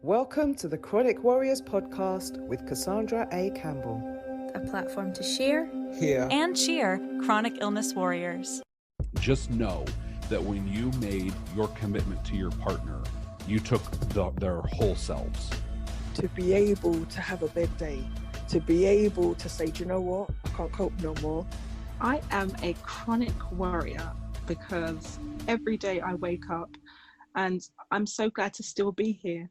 Welcome to the Chronic Warriors podcast with Cassandra A. Campbell. A platform to share, Hear, and cheer chronic illness warriors. Just know that when you made your commitment to your partner, you took their whole selves. To be able to have a bad day, to be able to say, do you know what, I can't cope no more. I am a chronic warrior because every day I wake up and I'm so glad to still be here.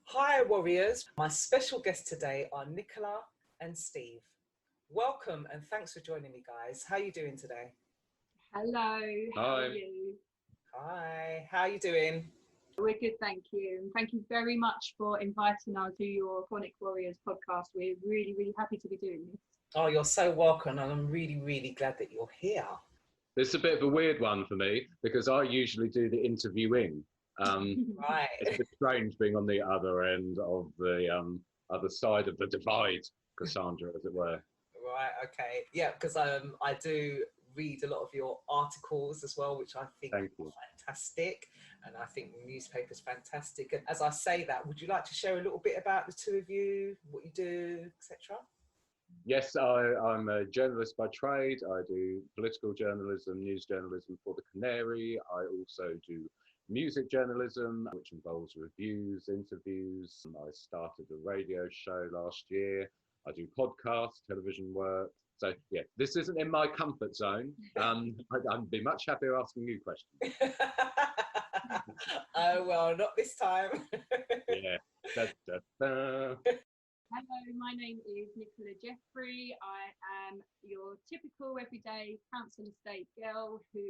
Hi Warriors, my special guests today are Nicola and Steve. Welcome and thanks for joining me, guys. How are you doing today? Hello, how are you? Hi, how are you doing? We're good, thank you. And thank you very much for inviting us to your Chronic Warriors podcast. We're really, really happy to be doing this. Oh, you're so welcome, and I'm really, really glad that you're here. This is a bit of a weird one for me because I usually do the interviewing. Right. It's a bit strange being on the other end of the other side of the divide, Cassandra, as it were. Right, okay. Yeah, because I do read a lot of your articles as well, which I think are fantastic. And I think the newspaper's fantastic. And as I say that, would you like to share a little bit about the two of you, what you do, etc.? Yes, I'm a journalist by trade. I do political journalism, news journalism for the Canary. I also do music journalism, which involves reviews, interviews. I started a radio show last year. I do podcasts, television work. So yeah, this isn't in my comfort zone. I'd be much happier asking you questions. Oh, well, not this time. Yeah. Da, da, da. Hello, my name is Nicola Jeffrey. I am your typical everyday council estate girl who,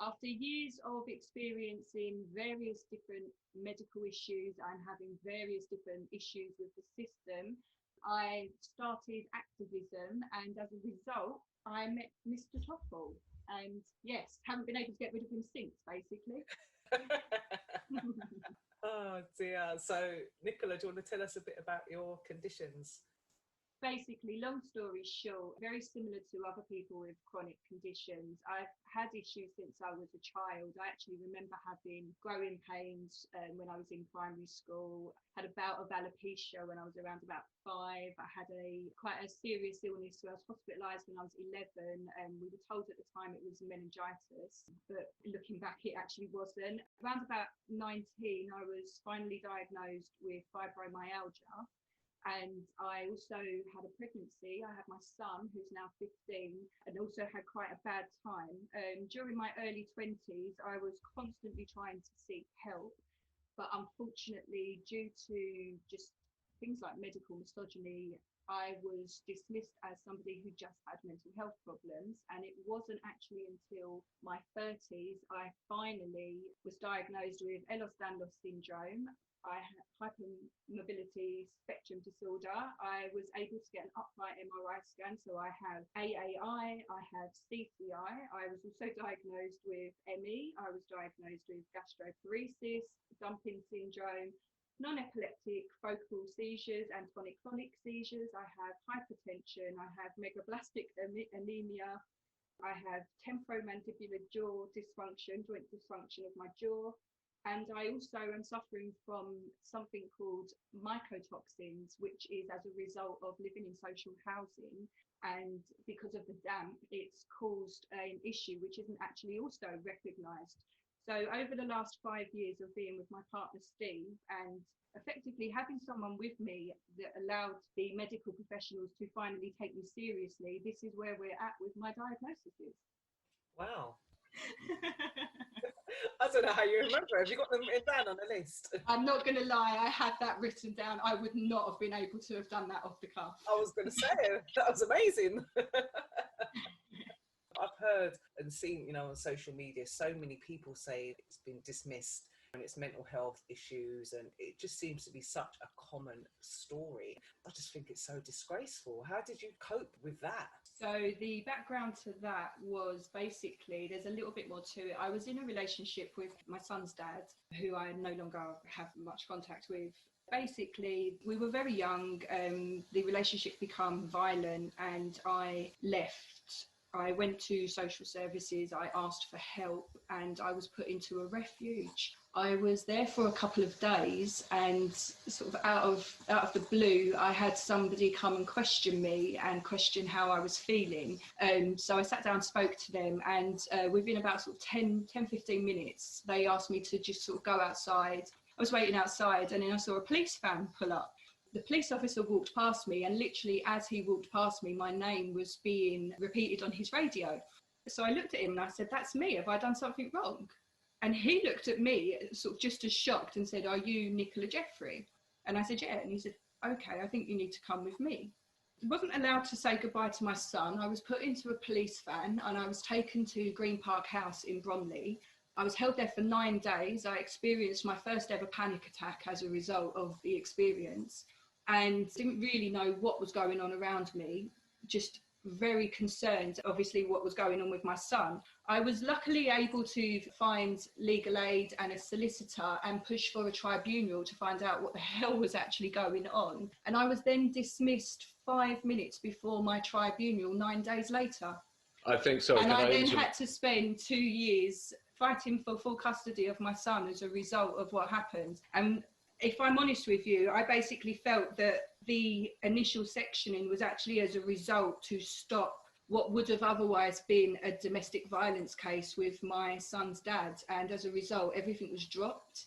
after years of experiencing various different medical issues and having various different issues with the system, I started activism, and as a result, I met Mr. Toffel. And yes, haven't been able to get rid of him since, basically. Oh dear. So, Nicola, do you want to tell us a bit about your conditions? Basically, long story short, very similar to other people with chronic conditions. I've had issues since I was a child. I actually remember having growing pains when I was in primary school. Had a bout of alopecia when I was around about 5. I had quite a serious illness, so I was hospitalised when I was 11, and we were told at the time it was meningitis, but looking back, it actually wasn't. Around about 19, I was finally diagnosed with fibromyalgia. And I also had a pregnancy. I had my son, who's now 15, and also had quite a bad time. During my early 20s, I was constantly trying to seek help. But unfortunately, due to just things like medical misogyny, I was dismissed as somebody who just had mental health problems. And it wasn't actually until my 30s I finally was diagnosed with Ehlers-Danlos syndrome. I had hypermobility spectrum disorder. I was able to get an upright MRI scan, so I have AAI, I have CCI. I was also diagnosed with ME. I was diagnosed with gastroparesis, dumping syndrome, non-epileptic focal seizures and tonic-clonic seizures. I have hypertension. I have megaloblastic anemia. I have temporomandibular jaw dysfunction, joint dysfunction of my jaw. And I also am suffering from something called mycotoxins, which is as a result of living in social housing. And because of the damp, it's caused an issue which isn't actually also recognised. So over the last 5 years of being with my partner, Steve, and effectively having someone with me that allowed the medical professionals to finally take me seriously, this is where we're at with my diagnosis. Wow. I don't know how you remember. Have you got them written down on a list? I'm not going to lie, I had that written down. I would not have been able to have done that off the cuff. I was going to say, that was amazing. I've heard and seen, on social media, so many people say it's been dismissed and it's mental health issues, and it just seems to be such a common story. I just think it's so disgraceful. How did you cope with that? So the background to that was basically, there's a little bit more to it. I was in a relationship with my son's dad, who I no longer have much contact with. Basically, we were very young, the relationship became violent, and I left. I went to social services, I asked for help, and I was put into a refuge. I was there for a couple of days, and sort of out of the blue, I had somebody come and question me and question how I was feeling. So I sat down, spoke to them, and within about sort of 15 minutes, they asked me to just sort of go outside. I was waiting outside, and then I saw a police van pull up. The police officer walked past me, and literally as he walked past me, my name was being repeated on his radio. So I looked at him and I said, "That's me. Have I done something wrong?" And he looked at me sort of just as shocked and said, "Are you Nicola Jeffrey?" And I said, "Yeah." And he said, "Okay, I think you need to come with me." I wasn't allowed to say goodbye to my son. I was put into a police van and I was taken to Green Park House in Bromley. I was held there for 9 days. I experienced my first ever panic attack as a result of the experience, and didn't really know what was going on around me, just very concerned, obviously, what was going on with my son. I was luckily able to find legal aid and a solicitor and push for a tribunal to find out what the hell was actually going on. And I was then dismissed 5 minutes before my tribunal 9 days later. I think so. And I then had to spend 2 years fighting for full custody of my son as a result of what happened. And if I'm honest with you, I basically felt that the initial sectioning was actually as a result to stop what would have otherwise been a domestic violence case with my son's dad. And as a result, everything was dropped.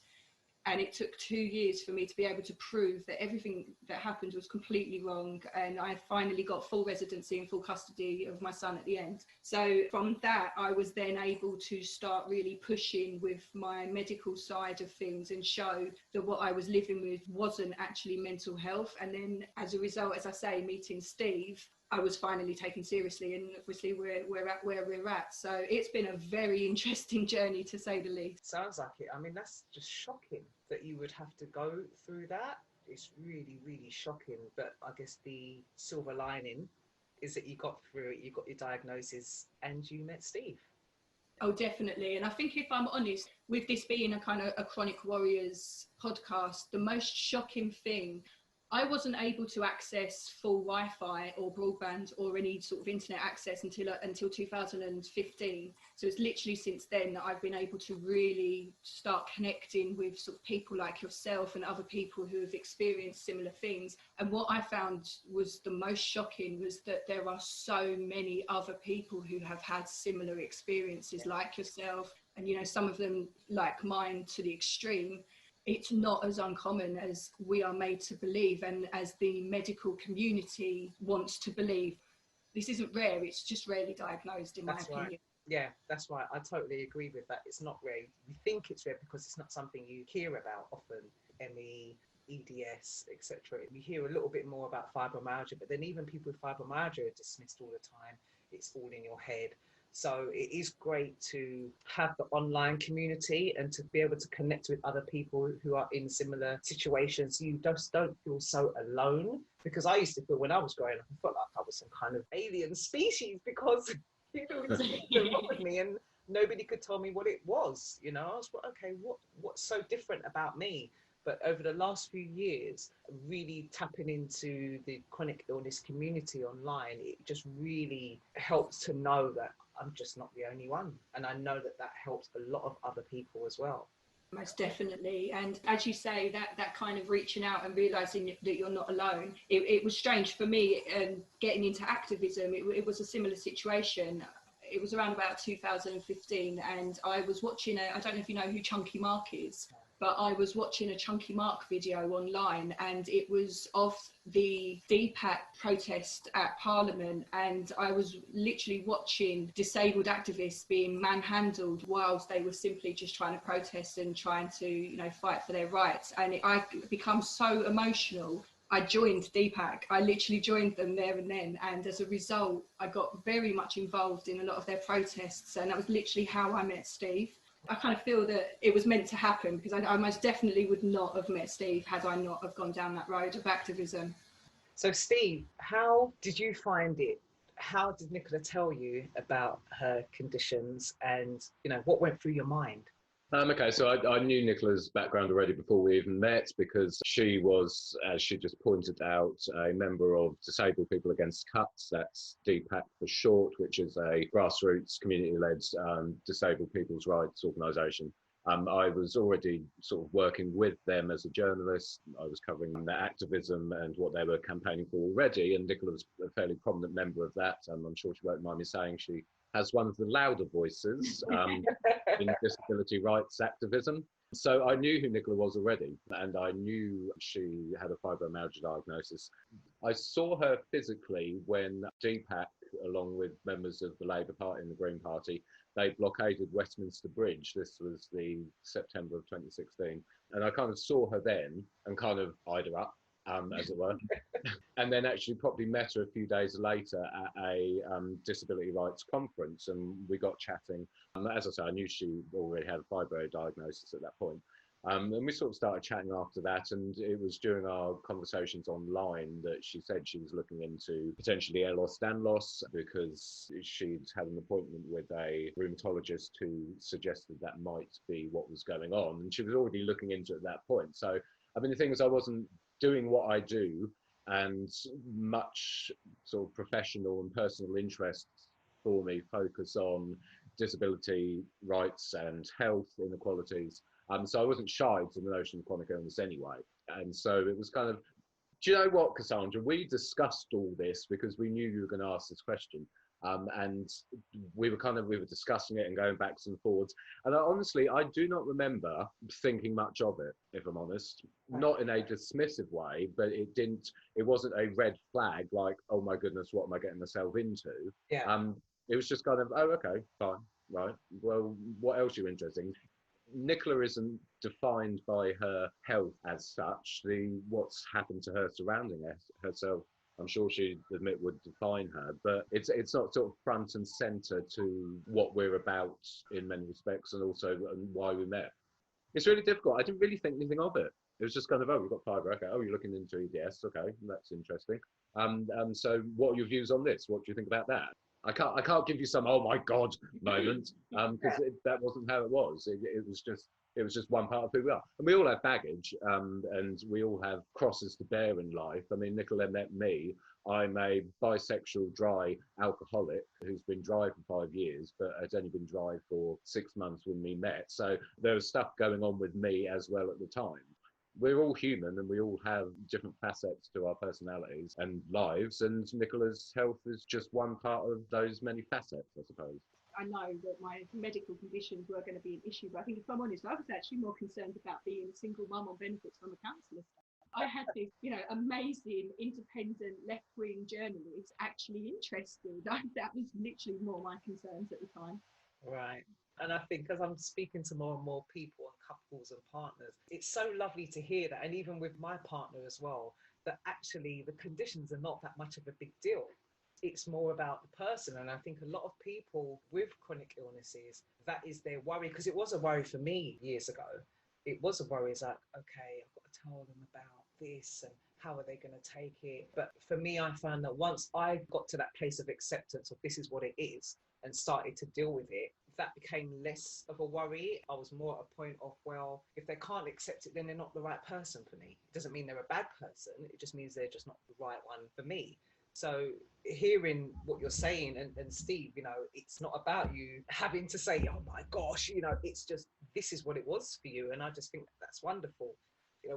And it took 2 years for me to be able to prove that everything that happened was completely wrong. And I finally got full residency and full custody of my son at the end. So from that, I was then able to start really pushing with my medical side of things and show that what I was living with wasn't actually mental health. And then as a result, as I say, meeting Steve, I was finally taken seriously, and obviously we're at where we're at. So it's been a very interesting journey, to say the least. Sounds like it. I mean, that's just shocking that you would have to go through that. It's really, really shocking. But I guess the silver lining is that you got through it, you got your diagnosis, and you met Steve. Oh, definitely. And I think, if I'm honest, with this being a kind of a Chronic Warriors podcast, the most shocking thing, I wasn't able to access full Wi-Fi or broadband or any sort of internet access until 2015. So it's literally since then that I've been able to really start connecting with sort of people like yourself and other people who have experienced similar things. And what I found was the most shocking was that there are so many other people who have had similar experiences like yourself, and, you know, some of them like mine to the extreme. It's not as uncommon as we are made to believe, and as the medical community wants to believe. This isn't rare, it's just rarely diagnosed, in my opinion. Right. Yeah, that's right. I totally agree with that. It's not rare. You think it's rare because it's not something you hear about often. ME, EDS, etc. You hear a little bit more about fibromyalgia, but then even people with fibromyalgia are dismissed all the time. It's all in your head. So it is great to have the online community and to be able to connect with other people who are in similar situations. You just don't feel so alone, because I used to feel when I was growing up, I felt like I was some kind of alien species because people were wrong with me and nobody could tell me what it was. You know, I was like, okay, what's so different about me? But over the last few years, really tapping into the chronic illness community online, it just really helps to know that I'm just not the only one. And I know that that helps a lot of other people as well. Most definitely. And as you say, that kind of reaching out and realising that you're not alone, it was strange for me getting into activism. It was a similar situation. It was around about 2015, and I was watching I don't know if you know who Chunky Mark is, but I was watching a Chunky Mark video online, and it was of the DPAC protest at Parliament, and I was literally watching disabled activists being manhandled whilst they were simply just trying to protest and trying to, you know, fight for their rights. And I become so emotional. I joined DPAC. I literally joined them there and then, and as a result, I got very much involved in a lot of their protests, and that was literally how I met Steve. I kind of feel that it was meant to happen, because I most definitely would not have met Steve had I not have gone down that road of activism. So Steve, how did you find it? How did Nicola tell you about her conditions, and, you know, what went through your mind? Okay, so I knew Nicola's background already before we even met, because she was, as she just pointed out, a member of Disabled People Against Cuts, that's DPAC for short, which is a grassroots community-led disabled people's rights organisation. I was already sort of working with them as a journalist. I was covering their activism and what they were campaigning for already, and Nicola was a fairly prominent member of that. I'm sure she won't mind me saying she has one of the louder voices in disability rights activism. So I knew who Nicola was already, and I knew she had a fibromyalgia diagnosis. I saw her physically when DPAC, along with members of the Labour Party and the Green Party, they blockaded Westminster Bridge. This was the September of 2016. And I kind of saw her then and kind of eyed her up, as it were. And then actually probably met her a few days later at a disability rights conference, and we got chatting. As I say, I knew she already had a fibro diagnosis at that point. And we sort of started chatting after that, and it was during our conversations online that she said she was looking into potentially Ehlers-Danlos because she'd had an appointment with a rheumatologist who suggested that might be what was going on, and she was already looking into it at that point. So, I mean, the thing is, I wasn't doing what I do, and much sort of professional and personal interests for me focus on disability rights and health inequalities. So I wasn't shy to the notion of chronic illness anyway. And so it was kind of, do you know what, Cassandra, we discussed all this because we knew you were going to ask this question. And we were discussing it and going backs and forwards. And honestly, I do not remember thinking much of it, if I'm honest. Not in a dismissive way, but it wasn't a red flag like, oh my goodness, what am I getting myself into? Yeah. It was just kind of, oh, okay, fine, right. Well, what else are you interested in? Nicola isn't defined by her health as such. What's happened to her surrounding herself, I'm sure she'd admit, would define her, but it's not sort of front and centre to what we're about in many respects, and also why we met. It's really difficult. I didn't really think anything of it. It was just kind of, oh, we've got fibre. Okay. Oh, you're looking into EDS. Okay, that's interesting. So what are your views on this? What do you think about that? I can't give you some oh my god moment because that wasn't how it was. It was just one part of who we are, and we all have baggage, and we all have crosses to bear in life. I mean, Nicola met me. I'm a bisexual dry alcoholic who's been dry for 5 years, but has only been dry for 6 months when we met. So there was stuff going on with me as well at the time. We're all human and we all have different facets to our personalities and lives, and Nicola's health is just one part of those many facets, I suppose. I know that my medical conditions were going to be an issue, but I think if I'm honest, I was actually more concerned about being a single mum on benefits from a counsellor. I had this, amazing independent left-wing journalist actually interested. That was literally more my concerns at the time. Right. And I think as I'm speaking to more and more people and couples and partners, it's so lovely to hear that. And even with my partner as well, that actually the conditions are not that much of a big deal. It's more about the person. And I think a lot of people with chronic illnesses, that is their worry, because it was a worry for me years ago. It was a worry. It's like, okay, I've got to tell them about this and how are they going to take it? But for me, I found that once I got to that place of acceptance of this is what it is and started to deal with it, that became less of a worry. I was more at a point of, well, if they can't accept it, then they're not the right person for me. It doesn't mean they're a bad person. It just means they're just not the right one for me. So hearing what you're saying, and Steve, it's not about you having to say, oh my gosh, it's just, this is what it was for you. And I just think that's wonderful.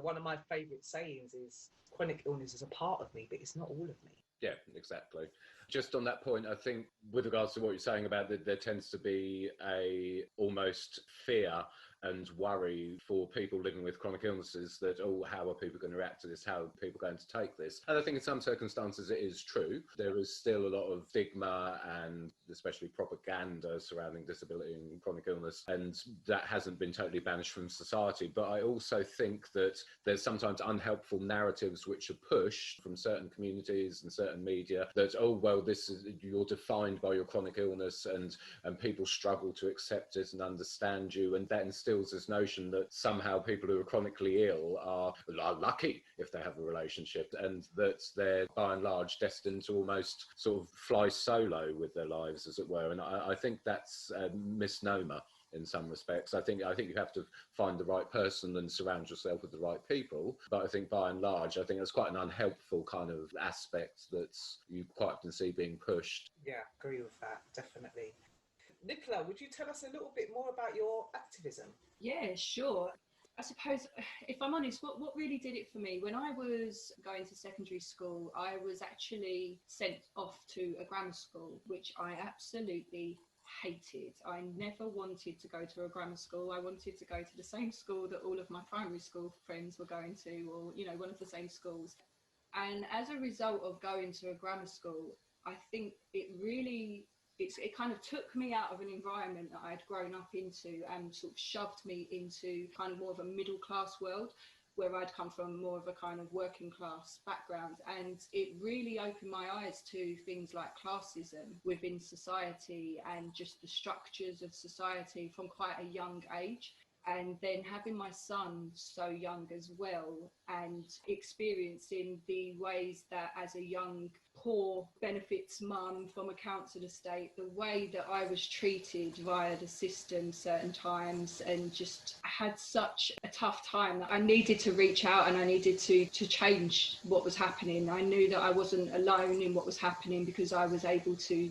One of my favorite sayings is chronic illness is a part of me, but it's not all of me. Yeah, exactly. Just on that point, I think with regards to what you're saying about that, there tends to be a almost fear and worry for people living with chronic illnesses that, oh, how are people going to react to this? How are people going to take this? And I think in some circumstances it is true. There is still a lot of stigma and especially propaganda surrounding disability and chronic illness, and that hasn't been totally banished from society. But I also think that there's sometimes unhelpful narratives which are pushed from certain communities and certain media that, oh, well, you're defined by your chronic illness, and people struggle to accept it and understand you, and that instills this notion that somehow people who are chronically ill are lucky if they have a relationship, and that they're by and large destined to almost sort of fly solo with their lives, as it were. And I think that's a misnomer in some respects. I think you have to find the right person and surround yourself with the right people. But I think by and large, I think it's quite an unhelpful kind of aspect that you quite often see being pushed. Yeah, agree with that, definitely. Nicola, would you tell us a little bit more about your activism? Yeah, sure. I suppose, if I'm honest, what really did it for me, when I was going to secondary school, I was actually sent off to a grammar school, which I absolutely hated. I never wanted to go to a grammar school. I wanted to go to the same school that all of my primary school friends were going to, or, you know, one of the same schools. And as a result of going to a grammar school, I think it kind of took me out of an environment that I'd grown up into and sort of shoved me into kind of more of a middle class world, where I'd come from more of a kind of working class background. And it really opened my eyes to things like classism within society and just the structures of society from quite a young age. And then having my son so young as well, and experiencing the ways that as a young poor benefits mum from a council estate, the way that I was treated via the system certain times, and just had such a tough time that I needed to reach out and I needed to change what was happening. I knew that I wasn't alone in what was happening, because I was able to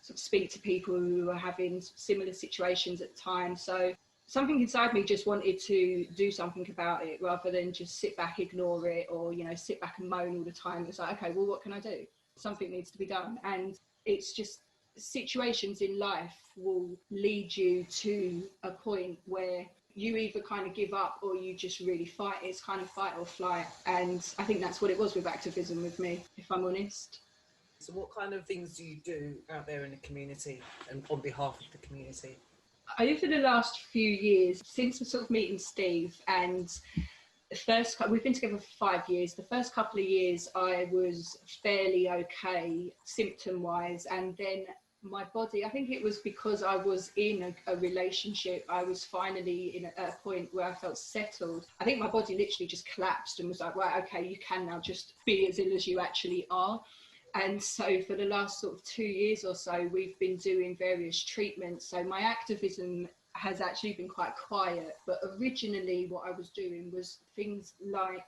sort of speak to people who were having similar situations at the time. So something inside me just wanted to do something about it, rather than just sit back, ignore it, or, you know, sit back and moan all the time. It's like, okay, well, what can I do? Something needs to be done. And it's just, situations in life will lead you to a point where you either kind of give up or you just really fight. It's kind of fight or flight. And I think that's what it was with activism with me, if I'm honest. So what kind of things do you do out there in the community and on behalf of the community? Over the last few years, since sort of meeting Steve, and we've been together for 5 years. The first couple of years I was fairly okay symptom wise, and then my body, I think it was because I was in a relationship, I was finally at a point where I felt settled. I think my body literally just collapsed and was like, right, okay, you can now just be as ill as you actually are. And so for the last sort of 2 years or so, we've been doing various treatments. So my activism has actually been quite quiet, but originally what I was doing was things like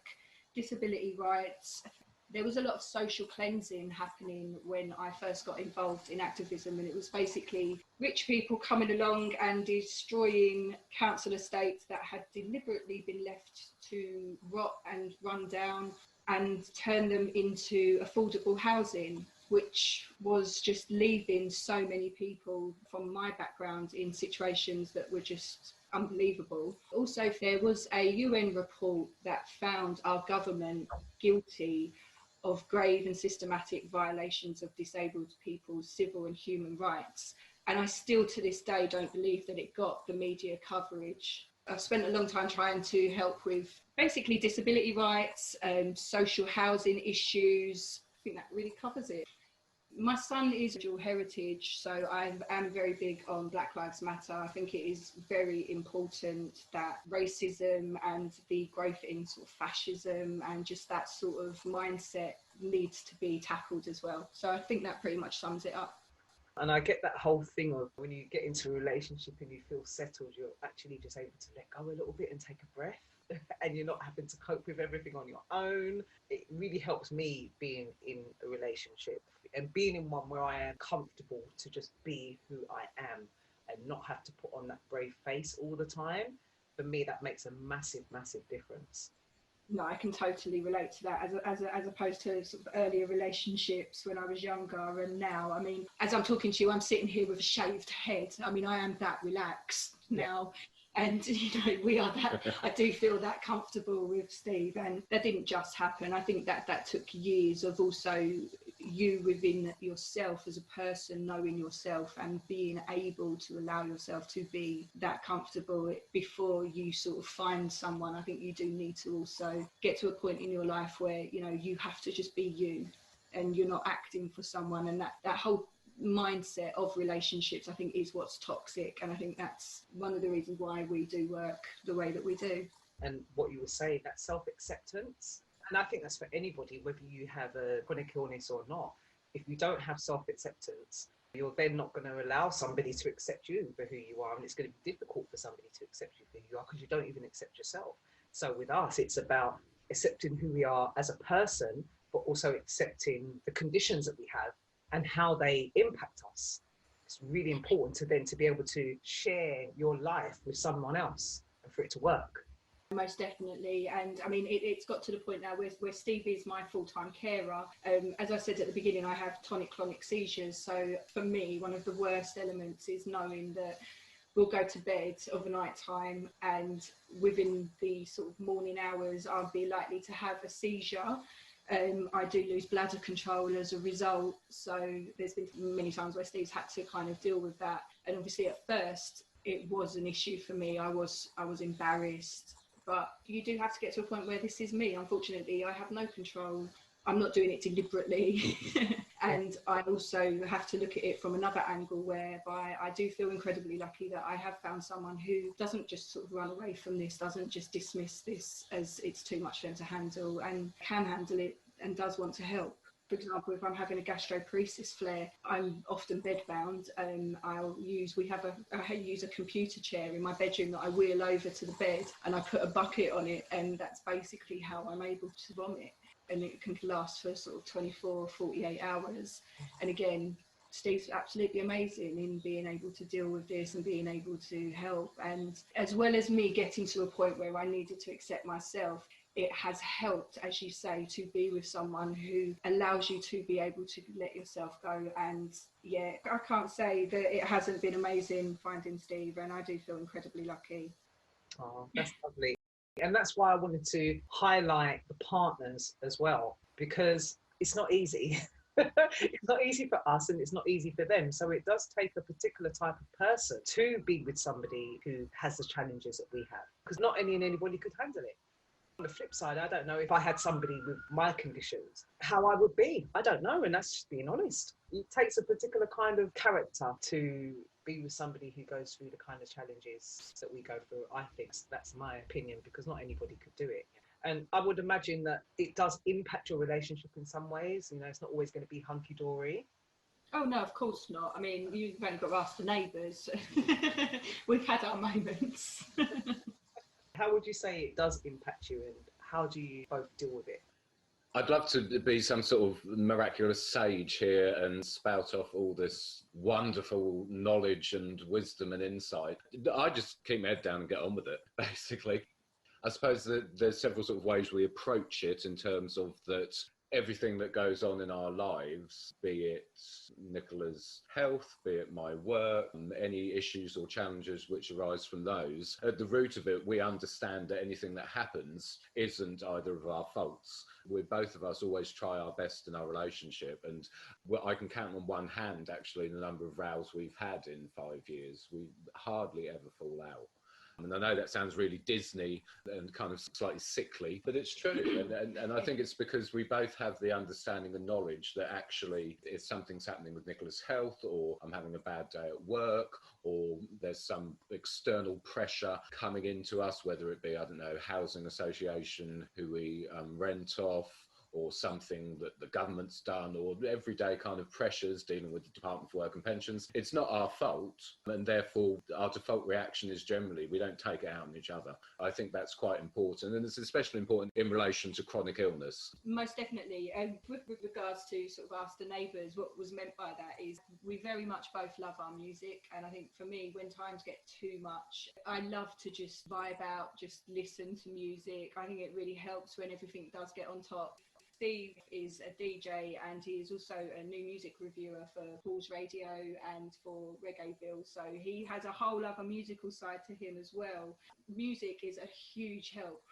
disability rights. There was a lot of social cleansing happening when I first got involved in activism, and it was basically rich people coming along and destroying council estates that had deliberately been left to rot and run down, and turn them into affordable housing, which was just leaving so many people from my background in situations that were just unbelievable. Also, there was a UN report that found our government guilty of grave and systematic violations of disabled people's civil and human rights. And I still to this day don't believe that it got the media coverage. I've spent a long time trying to help with basically disability rights and social housing issues. I think that really covers it. My son is dual heritage, so I am very big on Black Lives Matter. I think it is very important that racism and the growth in sort of fascism and just that sort of mindset needs to be tackled as well. So I think that pretty much sums it up. And I get that whole thing of when you get into a relationship and you feel settled, you're actually just able to let go a little bit and take a breath and you're not having to cope with everything on your own. It really helps me being in a relationship and being in one where I am comfortable to just be who I am and not have to put on that brave face all the time. For me, that makes a massive, massive difference. No, I can totally relate to that as opposed to sort of earlier relationships when I was younger and now. I mean, as I'm talking to you, I'm sitting here with a shaved head. I mean, I am that relaxed now. And, you know, we are that, I do feel that comfortable with Steve. And that didn't just happen. I think that took years of also you within yourself as a person, knowing yourself and being able to allow yourself to be that comfortable before you sort of find someone. I think you do need to also get to a point in your life where, you know, you have to just be you and you're not acting for someone. And that whole mindset of relationships, I think, is what's toxic. And I think that's one of the reasons why we do work the way that we do. And what you were saying, that self-acceptance. And I think that's for anybody, whether you have a chronic illness or not. If you don't have self-acceptance, you're then not going to allow somebody to accept you for who you are. And it's going to be difficult for somebody to accept you for who you are because you don't even accept yourself. So with us, it's about accepting who we are as a person, but also accepting the conditions that we have and how they impact us. It's really important to then to be able to share your life with someone else and for it to work. Most definitely. And I mean, it's got to the point now where Steve is my full-time carer. As I said at the beginning, I have tonic-clonic seizures. So for me, one of the worst elements is knowing that we'll go to bed of a night time and within the sort of morning hours, I'll be likely to have a seizure. I do lose bladder control as a result. So there's been many times where Steve's had to kind of deal with that. And obviously at first it was an issue for me. I was embarrassed. But you do have to get to a point where this is me. Unfortunately, I have no control. I'm not doing it deliberately. And I also have to look at it from another angle, whereby I do feel incredibly lucky that I have found someone who doesn't just sort of run away from this, doesn't just dismiss this as it's too much for them to handle, and can handle it and does want to help. For example, if I'm having a gastroparesis flare, I'm often bedbound. I use a computer chair in my bedroom that I wheel over to the bed, and I put a bucket on it, and that's basically how I'm able to vomit. And it can last for sort of 24 or 48 hours. And again, Steve's absolutely amazing in being able to deal with this and being able to help. And as well as me getting to a point where I needed to accept myself, it has helped, as you say, to be with someone who allows you to be able to let yourself go. And yeah, I can't say that it hasn't been amazing finding Steve, and I do feel incredibly lucky. Oh, that's lovely. And that's why I wanted to highlight the partners as well, because it's not easy. It's not easy for us and it's not easy for them. So it does take a particular type of person to be with somebody who has the challenges that we have, because not anybody could handle it. On the flip side, I don't know if I had somebody with my conditions, how I would be. I don't know, and that's just being honest. It takes a particular kind of character to be with somebody who goes through the kind of challenges that we go through. I think that's my opinion, because not anybody could do it. And I would imagine that it does impact your relationship in some ways. You know, it's not always going to be hunky-dory. Oh no, of course not. I mean, you've only got to ask the neighbours. We've had our moments. How would you say it does impact you, and how do you both deal with it? I'd love to be some sort of miraculous sage here and spout off all this wonderful knowledge and wisdom and insight. I just keep my head down and get on with it, basically. I suppose that there's several sort of ways we approach it, in terms of that everything that goes on in our lives, be it Nicola's health, be it my work, any issues or challenges which arise from those, at the root of it, we understand that anything that happens isn't either of our faults. We both of us always try our best in our relationship, and I can count on one hand actually the number of rows we've had in 5 years. We hardly ever fall out. And I know that sounds really Disney and kind of slightly sickly, but it's true. And I think it's because we both have the understanding and knowledge that actually if something's happening with Nicola's health, or I'm having a bad day at work, or there's some external pressure coming into us, whether it be, I don't know, housing association who we rent off, or something that the government's done, or everyday kind of pressures dealing with the Department for Work and Pensions. It's not our fault, and therefore our default reaction is generally we don't take it out on each other. I think that's quite important, and it's especially important in relation to chronic illness. Most definitely. With regards to sort of Ask the Neighbours, what was meant by that is we very much both love our music, and I think for me, when times get too much, I love to just vibe out, just listen to music. I think it really helps when everything does get on top. Steve is a DJ, and he is also a new music reviewer for Paul's Radio and for Reggaeville. So he has a whole other musical side to him as well. Music is a huge help.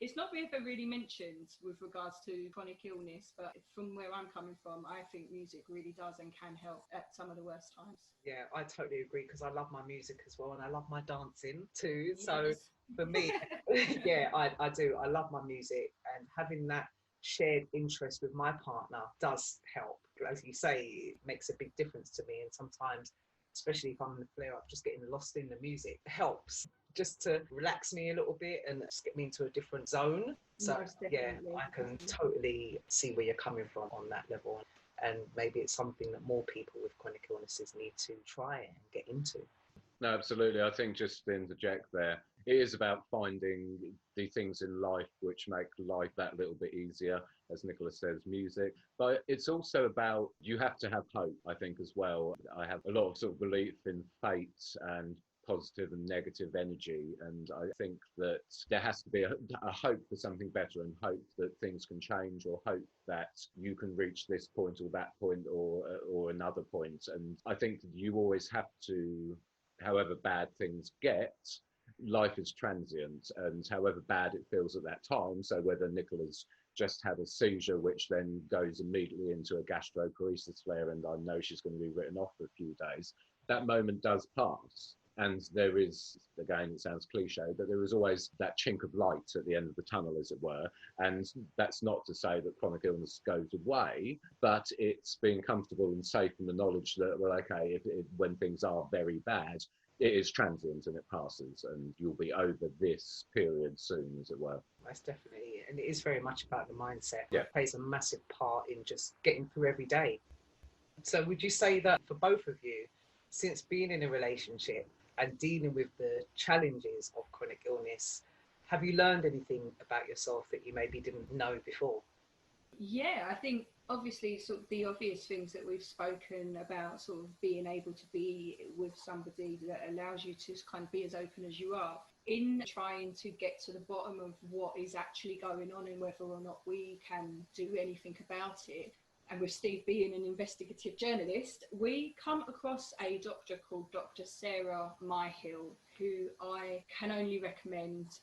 It's not ever really mentioned with regards to chronic illness, but from where I'm coming from, I think music really does and can help at some of the worst times. Yeah, I totally agree, because I love my music as well, and I love my dancing too. Yes. So for me, yeah, I do. I love my music, and having that shared interest with my partner does help. As you say, it makes a big difference to me, and sometimes, especially if I'm in the flare up, just getting lost in the music helps, just to relax me a little bit and just get me into a different zone. So yeah, I can totally see where you're coming from on that level, and maybe it's something that more people with chronic illnesses need to try and get into. No, absolutely. I think, just to interject there, it is about finding the things in life which make life that little bit easier, as Nicola says, music. But it's also about, you have to have hope, I think, as well. I have a lot of sort of belief in fate and positive and negative energy. And I think that there has to be a hope for something better, and hope that things can change, or hope that you can reach this point or that point, or another point. And I think you always have to, however bad things get, life is transient, and however bad it feels at that time. So whether Nicola's just had a seizure, which then goes immediately into a gastroparesis flare, and I know she's going to be written off for a few days, that moment does pass. And there is, again, it sounds cliche, but there is always that chink of light at the end of the tunnel, as it were. And that's not to say that chronic illness goes away, but it's being comfortable and safe in the knowledge that, well, okay, when things are very bad, it is transient and it passes, and you'll be over this period soon, as it were. Most definitely. And it is very much about the mindset. Yeah. It plays a massive part in just getting through every day. So would you say that for both of you, since being in a relationship and dealing with the challenges of chronic illness, have you learned anything about yourself that you maybe didn't know before? Yeah, I think obviously sort of the obvious things that we've spoken about, sort of being able to be with somebody that allows you to kind of be as open as you are. In trying to get to the bottom of what is actually going on and whether or not we can do anything about it, and with Steve being an investigative journalist, we come across a doctor called Dr. Sarah Myhill, who I can only recommend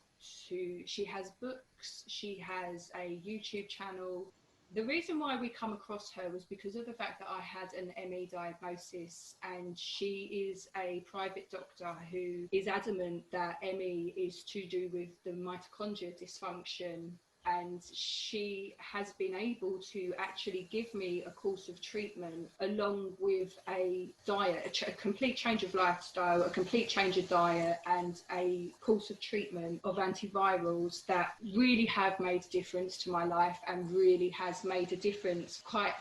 to. She has books, she has a YouTube channel. The reason why we come across her was because of the fact that I had an ME diagnosis, and she is a private doctor who is adamant that ME is to do with the mitochondria dysfunction. And she has been able to actually give me a course of treatment along with a diet, a complete change of lifestyle, a complete change of diet, and a course of treatment of antivirals that really have made a difference to my life, and really has made a difference, quite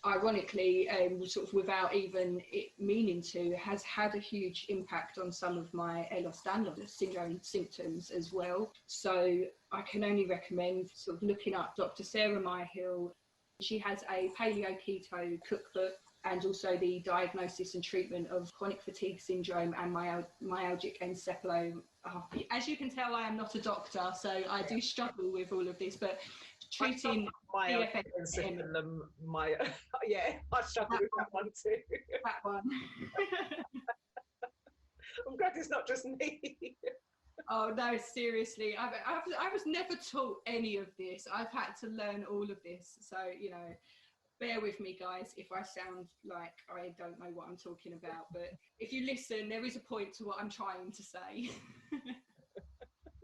ironically, sort of without even it meaning to, has had a huge impact on some of my Ehlers-Danlos syndrome symptoms as well. So I can only recommend sort of looking up Dr. Sarah Myhill. She has a paleo keto cookbook, and also the diagnosis and treatment of chronic fatigue syndrome and myalgic encephalomyelitis. As you can tell, I am not a doctor, so I do struggle with all of this, but treating myalgic encephalomyelitis, yeah, I struggle with that one too. That one. I'm glad it's not just me. Oh no, seriously, I was never taught any of this. I've had to learn all of this, so you know, bear with me, guys, if I sound like I don't know what I'm talking about. But if you listen, there is a point to what I'm trying to say.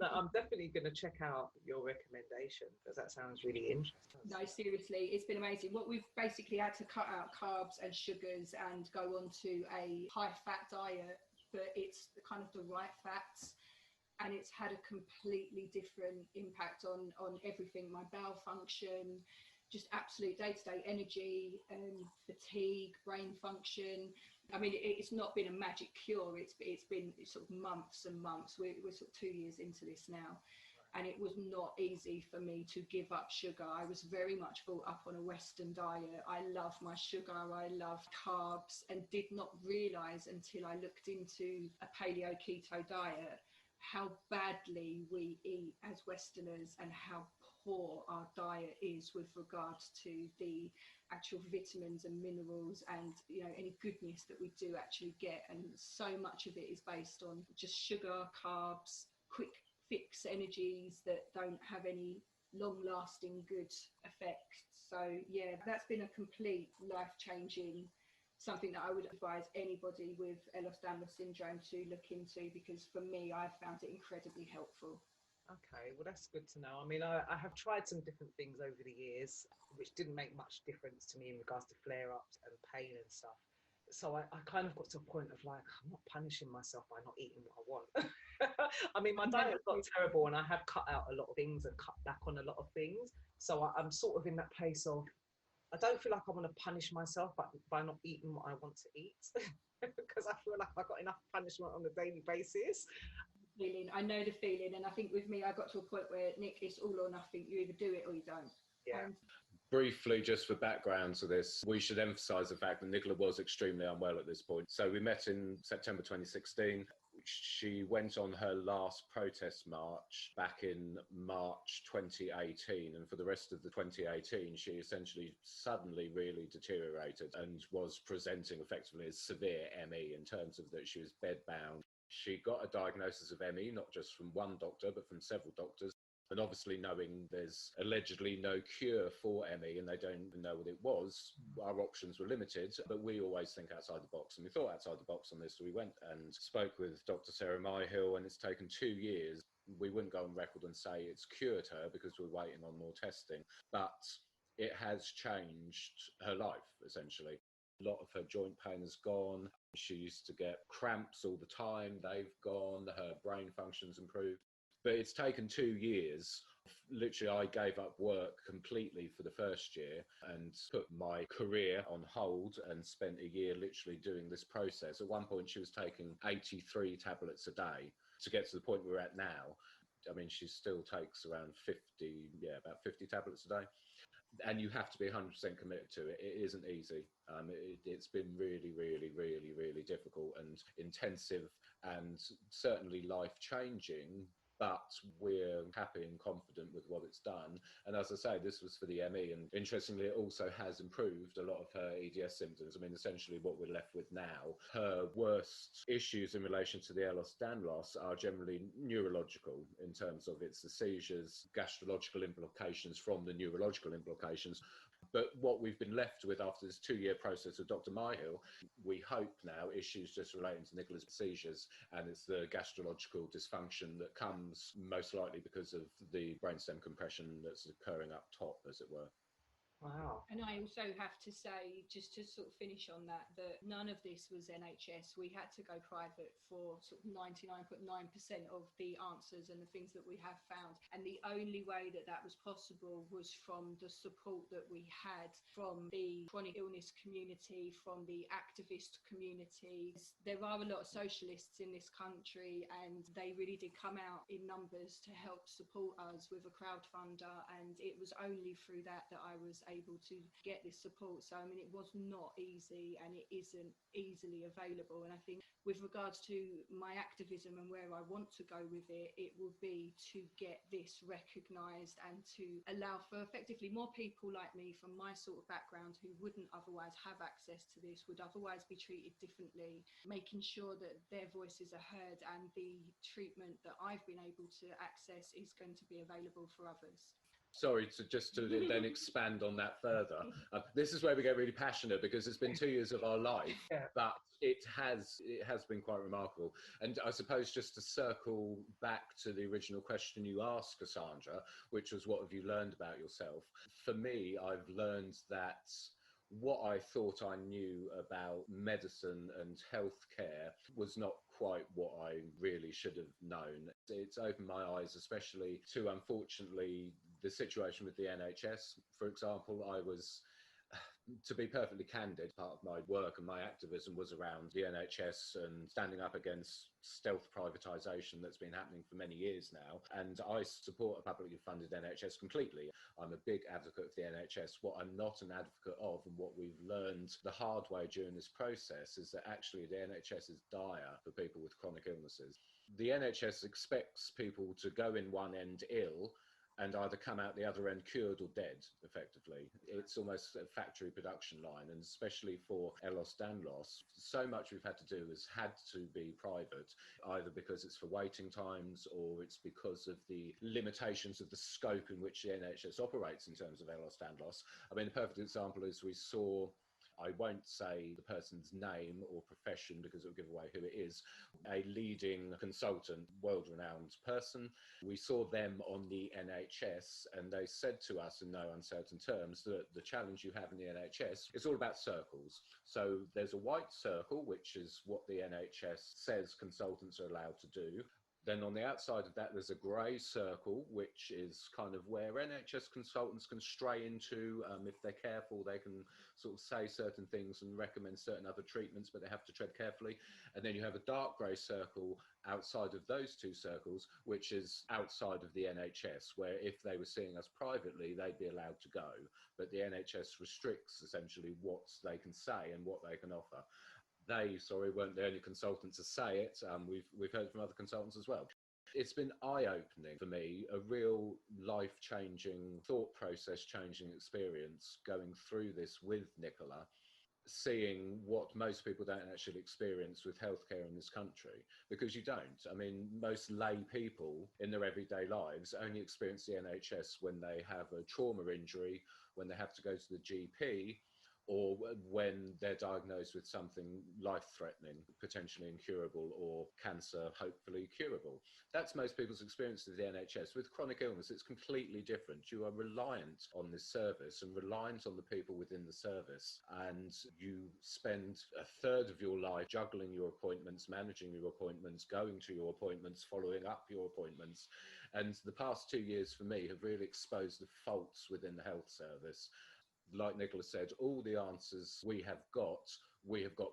No, I'm definitely going to check out your recommendation, because that sounds really interesting. No, seriously, it's been amazing. What we've basically had to cut out carbs and sugars and go on to a high-fat diet, but it's kind of the right fats. And it's had a completely different impact on everything, my bowel function, just absolute day-to-day energy, fatigue, brain function. I mean, it's not been a magic cure. It's been sort of months and months. We're sort of 2 years into this now. And it was not easy for me to give up sugar. I was very much brought up on a Western diet. I love my sugar, I love carbs, and did not realise until I looked into a paleo keto diet how badly we eat as Westerners, and how poor our diet is with regards to the actual vitamins and minerals and, you know, any goodness that we do actually get. And so much of it is based on just sugar, carbs, quick fix energies that don't have any long-lasting good effects. So yeah, that's been a complete life-changing something that I would advise anybody with Ehlers-Danlos syndrome to look into, because for me, I've found it incredibly helpful. Okay, well, that's good to know. I mean, I have tried some different things over the years, which didn't make much difference to me in regards to flare-ups and pain and stuff. So I kind of got to a point of like, I'm not punishing myself by not eating what I want. I mean, my diet got terrible, and I have cut out a lot of things and cut back on a lot of things. So I'm sort of in that place of, I don't feel like I want to punish myself by not eating what I want to eat, because I feel like I got enough punishment on a daily basis. I know the feeling, and I think with me, I got to a point where, Nick, it's all or nothing. You either do it or you don't. Yeah. Briefly, just for background to this, we should emphasise the fact that Nicola was extremely unwell at this point. So we met in September 2016. She went on her last protest march back in March 2018, and for the rest of the 2018 she essentially suddenly really deteriorated and was presenting effectively as severe ME in terms of that she was bedbound. She got a diagnosis of ME not just from one doctor but from several doctors. And obviously, knowing there's allegedly no cure for ME and they don't even know what it was, our options were limited. But we always think outside the box. And we thought outside the box on this. So we went and spoke with Dr. Sarah Myhill, and it's taken 2 years. We wouldn't go on record and say it's cured her because we're waiting on more testing. But it has changed her life, essentially. A lot of her joint pain has gone. She used to get cramps all the time. They've gone. Her brain function's improved. But it's taken 2 years. Literally, I gave up work completely for the first year and put my career on hold and spent a year literally doing this process. At one point, she was taking 83 tablets a day to get to the point we're at now. I mean, she still takes around about 50 tablets a day. And you have to be 100% committed to it. It isn't easy. It's been really, really, really, really difficult and intensive and certainly life-changing. But we're happy and confident with what it's done. And as I say, this was for the ME. And interestingly, it also has improved a lot of her EDS symptoms. I mean, essentially what we're left with now, her worst issues in relation to the Ehlers-Danlos are generally neurological in terms of it's the seizures, gastrological implications from the neurological implications. But what we've been left with after this 2-year process with Dr. Myhill, we hope now issues just relating to Nicola's seizures, and it's the gastrological dysfunction that comes most likely because of the brainstem compression that's occurring up top, as it were. Wow. And I also have to say, just to sort of finish on that, that none of this was NHS. We had to go private for sort of 99.9% of the answers and the things that we have found. And the only way that that was possible was from the support that we had from the chronic illness community, from the activist community. There are a lot of socialists in this country, and they really did come out in numbers to help support us with a crowdfunder. And it was only through that I was able to get this support. So I mean, it was not easy, and it isn't easily available. And I think with regards to my activism and where I want to go with it, it will be to get this recognised and to allow for effectively more people like me from my sort of background who wouldn't otherwise have access to this, would otherwise be treated differently, making sure that their voices are heard and the treatment that I've been able to access is going to be available for others. Sorry, to then expand on that further. This is where we get really passionate, because it's been 2 years of our life, but it has been quite remarkable. And I suppose just to circle back to the original question you asked, Cassandra, which was what have you learned about yourself? For me, I've learned that what I thought I knew about medicine and healthcare was not quite what I really should have known. It's opened my eyes, especially to, unfortunately, the situation with the NHS. For example, I was, to be perfectly candid, part of my work and my activism was around the NHS and standing up against stealth privatisation that's been happening for many years now. And I support a publicly funded NHS completely. I'm a big advocate of the NHS. What I'm not an advocate of, and what we've learned the hard way during this process, is that actually the NHS is dire for people with chronic illnesses. The NHS expects people to go in one end ill and either come out the other end cured or dead, effectively. It's almost a factory production line, and especially for Ehlers-Danlos, so much we've had to do has had to be private, either because it's for waiting times or it's because of the limitations of the scope in which the NHS operates in terms of Ehlers-Danlos. I mean, a perfect example is we saw, I won't say the person's name or profession because it will give away who it is, a leading consultant, world-renowned person. We saw them on the NHS, and they said to us in no uncertain terms that the challenge you have in the NHS is all about circles. So there's a white circle, which is what the NHS says consultants are allowed to do. Then on the outside of that, there's a grey circle, which is kind of where NHS consultants can stray into. If they're careful, they can sort of say certain things and recommend certain other treatments, but they have to tread carefully. And then you have a dark grey circle outside of those two circles, which is outside of the NHS, where if they were seeing us privately, they'd be allowed to go. But the NHS restricts essentially what they can say and what they can offer. They, sorry, weren't the only consultant to say it. We've heard from other consultants as well. It's been eye-opening for me, a real life-changing, thought process-changing experience going through this with Nicola, seeing what most people don't actually experience with healthcare in this country, because you don't. I mean, most lay people in their everyday lives only experience the NHS when they have a trauma injury, when they have to go to the GP, or when they're diagnosed with something life-threatening, potentially incurable, or cancer, hopefully curable. That's most people's experience of the NHS. With chronic illness, it's completely different. You are reliant on this service and reliant on the people within the service. And you spend a third of your life juggling your appointments, managing your appointments, going to your appointments, following up your appointments. And the past 2 years for me have really exposed the faults within the health service. Like Nicola said, all the answers we have got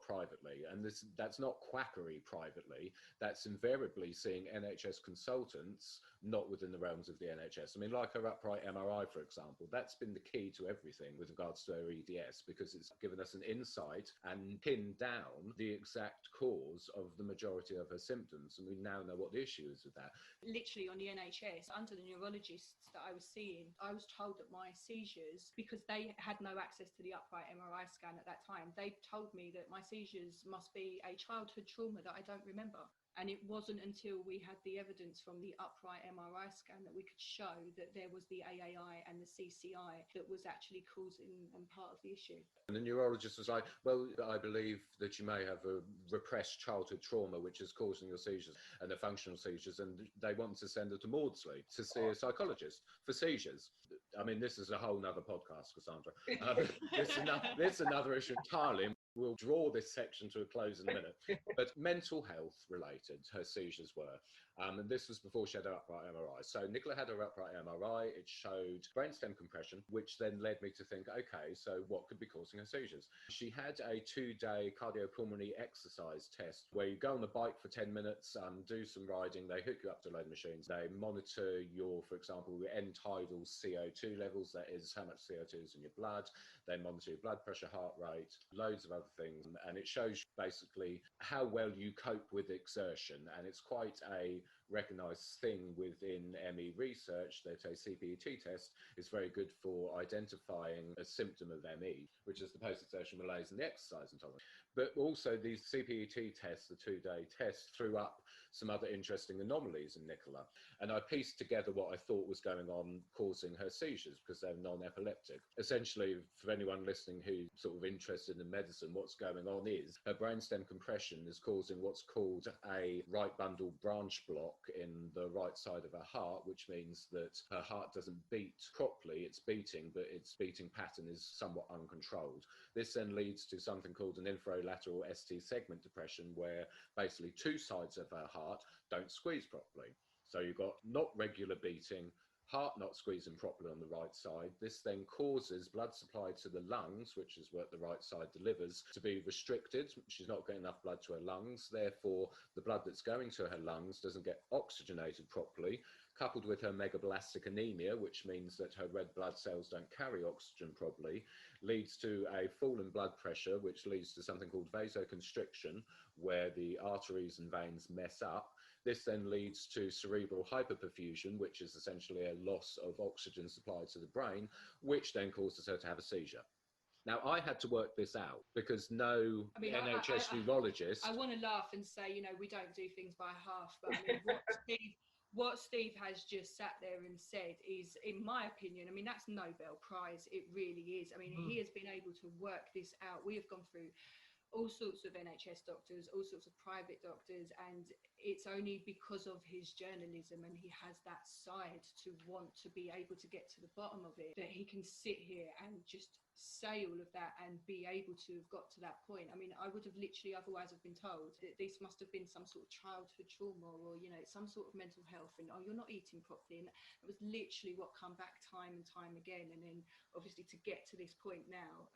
privately. And that's not quackery privately. That's invariably seeing NHS consultants not within the realms of the NHS. I mean, like her upright MRI, for example, that's been the key to everything with regards to her EDS, because it's given us an insight and pinned down the exact cause of the majority of her symptoms. And we now know what the issue is with that. Literally on the NHS, under the neurologists that I was seeing, I was told that my seizures, because they had no access to the upright MRI scan at that time, they told me that my seizures must be a childhood trauma that I don't remember. And it wasn't until we had the evidence from the upright MRI scan that we could show that there was the AAI and the CCI that was actually causing and part of the issue. And the neurologist was like, well, I believe that you may have a repressed childhood trauma which is causing your seizures and the functional seizures, and they want to send her to Maudsley to see a psychologist for seizures. I mean, this is a whole nother podcast, Cassandra. This is another issue entirely. We'll draw this section to a close in a minute. But mental health related, her seizures were. And this was before she had her upright MRI. So Nicola had her upright MRI. It showed brainstem compression, which then led me to think, okay, so what could be causing her seizures? She had a 2-day cardiopulmonary exercise test where you go on a bike for 10 minutes, do some riding. They hook you up to a load of machines. They monitor your, for example, your end tidal CO2 levels. That is how much CO2 is in your blood. They monitor your blood pressure, heart rate, loads of other things, and it shows basically how well you cope with exertion. And it's quite a recognized thing within ME research that a CPET test is very good for identifying a symptom of ME, which is the post-exertion malaise and the exercise intolerance. But also these CPET tests, the 2-day test, threw up some other interesting anomalies in Nicola. And I pieced together what I thought was going on causing her seizures, because they're non-epileptic. Essentially, for anyone listening who's sort of interested in medicine, what's going on is her brainstem compression is causing what's called a right bundle branch block in the right side of her heart, which means that her heart doesn't beat properly. It's beating, but its beating pattern is somewhat uncontrolled. This then leads to something called an infralateral ST segment depression, where basically 2 sides of her heart don't squeeze properly. So you've got not regular beating, heart not squeezing properly on the right side. This then causes blood supply to the lungs, which is what the right side delivers, to be restricted. She's not getting enough blood to her lungs. Therefore, the blood that's going to her lungs doesn't get oxygenated properly, coupled with her megabelastic anemia, which means that her red blood cells don't carry oxygen properly, leads to a fall in blood pressure, which leads to something called vasoconstriction, where the arteries and veins mess up. This then leads to cerebral hyperperfusion, which is essentially a loss of oxygen supply to the brain, which then causes her to have a seizure. Now, I had to work this out because NHS neurologist... I want to laugh and say, we don't do things by half, but I mean, what Steve has just sat there and said is, in my opinion, I mean, that's Nobel Prize. It really is. I mean, he has been able to work this out. We have gone through all sorts of NHS doctors, all sorts of private doctors, and it's only because of his journalism and he has that side to want to be able to get to the bottom of it that he can sit here and just say all of that and be able to have got to that point. I mean, I would have literally otherwise have been told that this must have been some sort of childhood trauma, or some sort of mental health, and you're not eating properly, and it was literally what come back time and time again. And then obviously to get to this point now.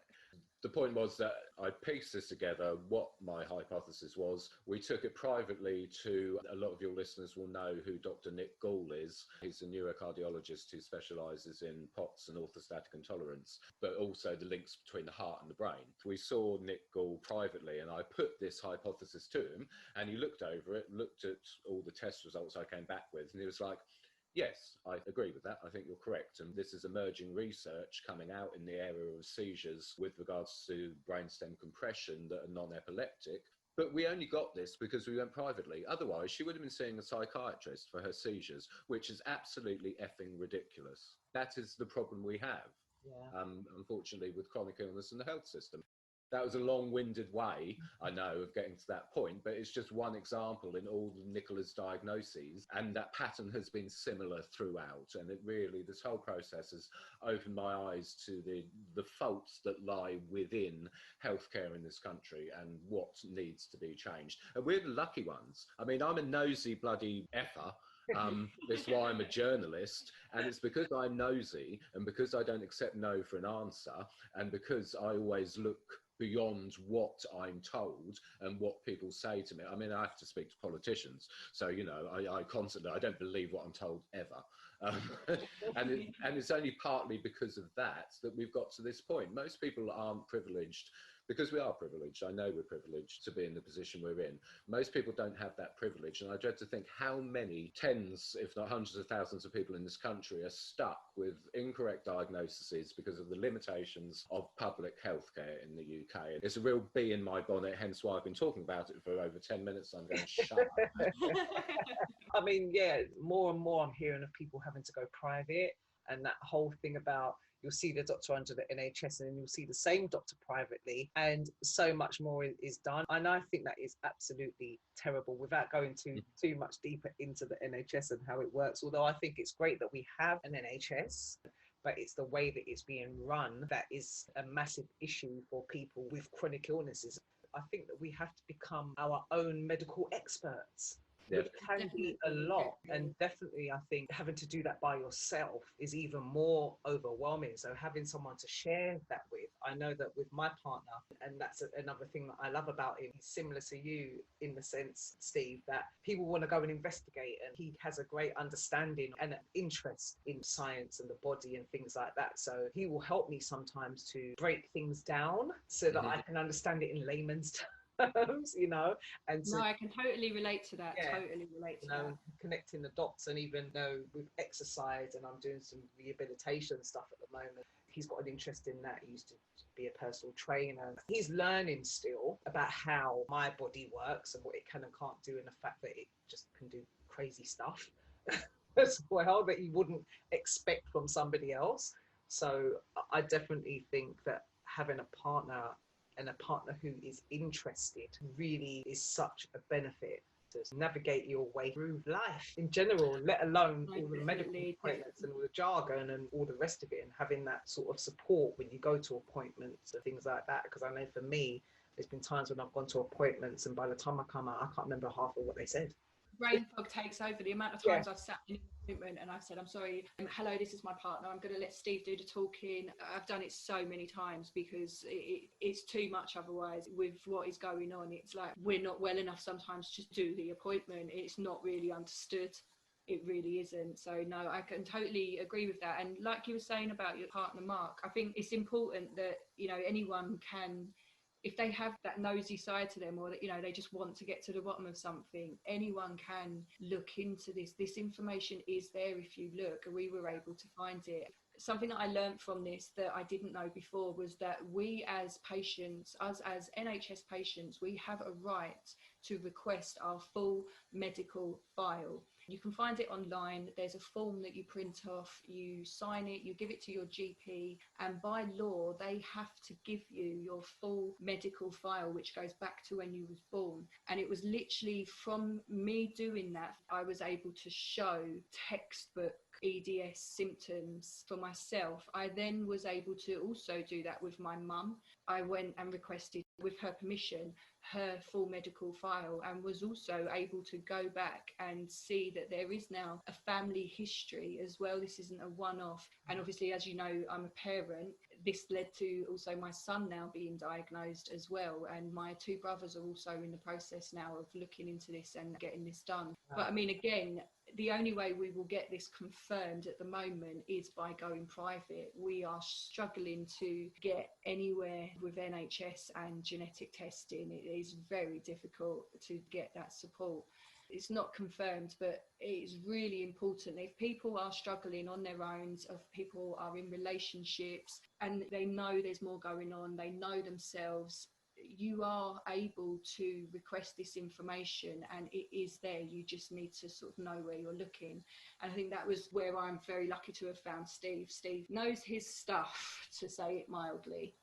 The point was that I pieced this together, what my hypothesis was. We took it privately to, a lot of your listeners will know who Dr. Nick Gall is. He's a neurocardiologist who specialises in POTS and orthostatic intolerance, but also the links between the heart and the brain. We saw Nick Gall privately, and I put this hypothesis to him, and he looked over it, looked at all the test results I came back with, and he was like, yes, I agree with that. I think you're correct. And this is emerging research coming out in the area of seizures with regards to brainstem compression that are non-epileptic. But we only got this because we went privately. Otherwise, she would have been seeing a psychiatrist for her seizures, which is absolutely effing ridiculous. That is the problem we have, unfortunately, with chronic illness in the health system. That was a long-winded way, I know, of getting to that point, but it's just one example in all the Nicola's diagnoses, and that pattern has been similar throughout. And it really, this whole process has opened my eyes to the faults that lie within healthcare in this country and what needs to be changed. And we're the lucky ones. I mean, I'm a nosy bloody effer. That's why I'm a journalist, and it's because I'm nosy and because I don't accept no for an answer, and because I always look beyond what I'm told and what people say to me. I mean, I have to speak to politicians, so you know, I constantly, I don't believe what I'm told ever, and it's only partly because of that we've got to this point. Most people aren't privileged. Because we are privileged, I know we're privileged to be in the position we're in. Most people don't have that privilege, and I dread to think how many tens, if not hundreds of thousands of people in this country are stuck with incorrect diagnoses because of the limitations of public healthcare in the UK. It's a real bee in my bonnet, hence why I've been talking about it for over 10 minutes. I'm going, shut up. I mean, yeah, more and more I'm hearing of people having to go private, and that whole thing about you'll see the doctor under the NHS and then you'll see the same doctor privately, and so much more is done. And I think that is absolutely terrible, without going too much deeper into the NHS and how it works. Although I think it's great that we have an NHS, but it's the way that it's being run that is a massive issue for people with chronic illnesses. I think that we have to become our own medical experts. Which can be a lot, and definitely I think having to do that by yourself is even more overwhelming. So having someone to share that with, I know that with my partner, and that's another thing that I love about him, he's similar to you in the sense, Steve, that people want to go and investigate, and he has a great understanding and an interest in science and the body and things like that. So he will help me sometimes to break things down so that I can understand it in layman's terms. You know, and no, I can totally relate to that. Totally relate to that. Connecting the dots, and even though with exercise, and I'm doing some rehabilitation stuff at the moment, he's got an interest in that. He used to be a personal trainer. He's learning still about how my body works and what it can and can't do, and the fact that it just can do crazy stuff as well that you wouldn't expect from somebody else. So I definitely think that having a partner, and a partner who is interested, really is such a benefit to navigate your way through life in general, let alone all the medical appointments and all the jargon and all the rest of it, and having that sort of support when you go to appointments and things like that. Because I know for me, there's been times when I've gone to appointments and by the time I come out, I can't remember half of what they said. Brain fog takes over. The amount of times I've sat in an appointment and I've said, I'm sorry, hello, this is my partner, I'm going to let Steve do the talking. I've done it so many times because it's too much otherwise with what is going on. It's like we're not well enough sometimes to do the appointment. It's not really understood. It really isn't. So no, I can totally agree with that. And like you were saying about your partner, Mark, I think it's important that, you know, anyone can, if they have that nosy side to them, or that, you know, they just want to get to the bottom of something, anyone can look into this. This information is there if you look, and we were able to find it. Something that I learned from this that I didn't know before was that we as patients, us as NHS patients, we have a right to request our full medical file. You can find it online. There's a form that you print off, you sign it, you give it to your GP, and by law, they have to give you your full medical file, which goes back to when you was born. And it was literally from me doing that, I was able to show textbook EDS symptoms for myself. I then was able to also do that with my mum. I went and requested with her permission, her full medical file, and was also able to go back and see that there is now a family history as well. This isn't a one-off. And obviously, as you know, I'm a parent. This led to also my son now being diagnosed as well. And my two brothers are also in the process now of looking into this and getting this done. But I mean, again, the only way we will get this confirmed at the moment is by going private. We are struggling to get anywhere with NHS and genetic testing. It is very difficult to get that support. It's not confirmed, but it is really important. If people are struggling on their own, if people are in relationships and they know there's more going on, they know themselves, you are able to request this information and it is there. You just need to sort of know where you're looking. And I think that was where I'm very lucky to have found Steve. Steve knows his stuff, to say it mildly.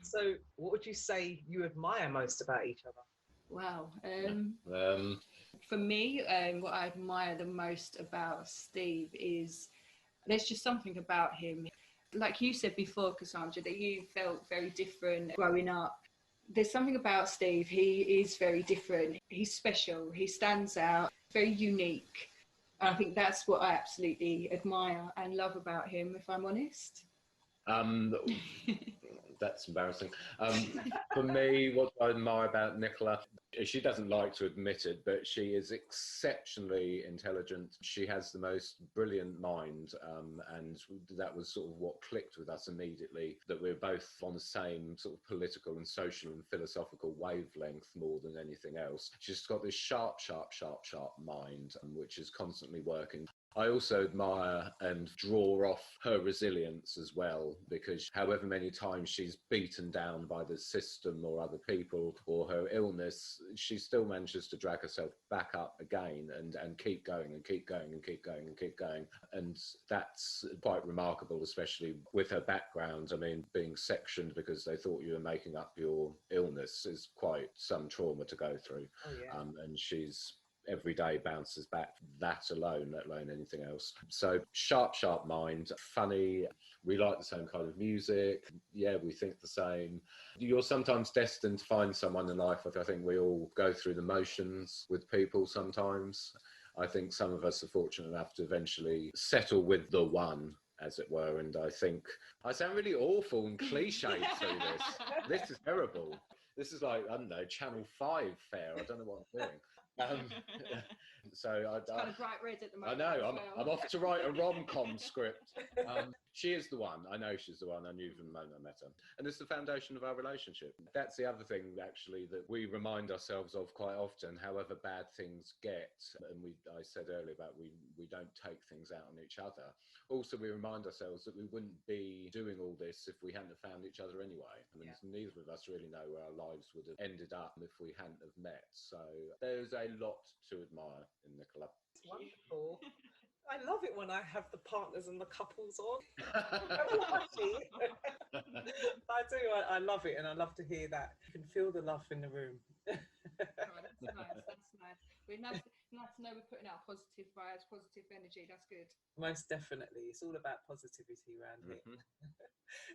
So what would you say you admire most about each other? Wow. For me, what I admire the most about Steve is there's just something about him. Like you said before, Cassandra, that you felt very different growing up. There's something about Steve. He is very different. He's special. He stands out, very unique. And I think that's what I absolutely admire and love about him, if I'm honest. That's embarrassing. For me, what I admire about Nicola, she doesn't like to admit it, but she is exceptionally intelligent. She has the most brilliant mind, and that was sort of what clicked with us immediately, that we're both on the same sort of political and social and philosophical wavelength more than anything else. She's got this sharp mind, which is constantly working. I also admire and draw off her resilience as well, because however many times she's beaten down by the system or other people or her illness, she still manages to drag herself back up again and keep going and keep going and keep going and keep going. And that's quite remarkable, especially with her background. I mean, being sectioned because they thought you were making up your illness is quite some trauma to go through. Oh, yeah. And she's every day bounces back that alone, let alone anything else. So sharp mind, funny. We like the same kind of music. Yeah, we think the same. You're sometimes destined to find someone in life. I think we all go through the motions with people sometimes. I think some of us are fortunate enough to eventually settle with the one, as it were. And I think I sound really awful and cliched through this. This is terrible. This is like, I don't know, Channel 5 fare. I don't know what I'm doing. So It's kind of bright red at the moment. I know. I'm off to write a rom-com script. She is the one. I know she's the one. I knew from the moment I met her. And it's the foundation of our relationship. That's the other thing, actually, that we remind ourselves of quite often, however bad things get. And I said earlier about we don't take things out on each other. Also, we remind ourselves that we wouldn't be doing all this if we hadn't have found each other anyway. I mean, neither of us really know where our lives would have ended up if we hadn't have met. So there's a lot to admire in Nicola. It's wonderful. I love it when I have the partners and the couples on. I do. I love it, and I love to hear that. You can feel the love in the room. That's nice. That's nice. We're nice to know we're putting out positive vibes, positive energy. That's good. Most definitely. It's all about positivity around here.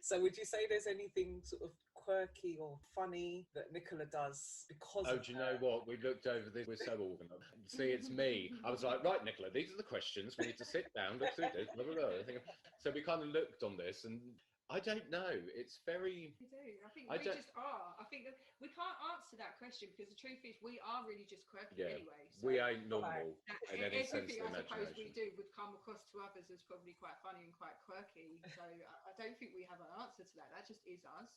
So would you say there's anything sort of quirky or funny that Nicola does because of do you know what? We looked over this. We're so organised. See, it's me. I was like, right, Nicola, these are the questions. We need to sit down, look through this, blah, blah, blah. So we kind of looked on this, and I don't know. It's very... We do. I think we just are. I think that we can't answer that question because the truth is we are really just quirky anyway. So we ain't normal in any sense of the imagination. I suppose we do would come across to others as probably quite funny and quite quirky. So I don't think we have an answer to that. That just is us.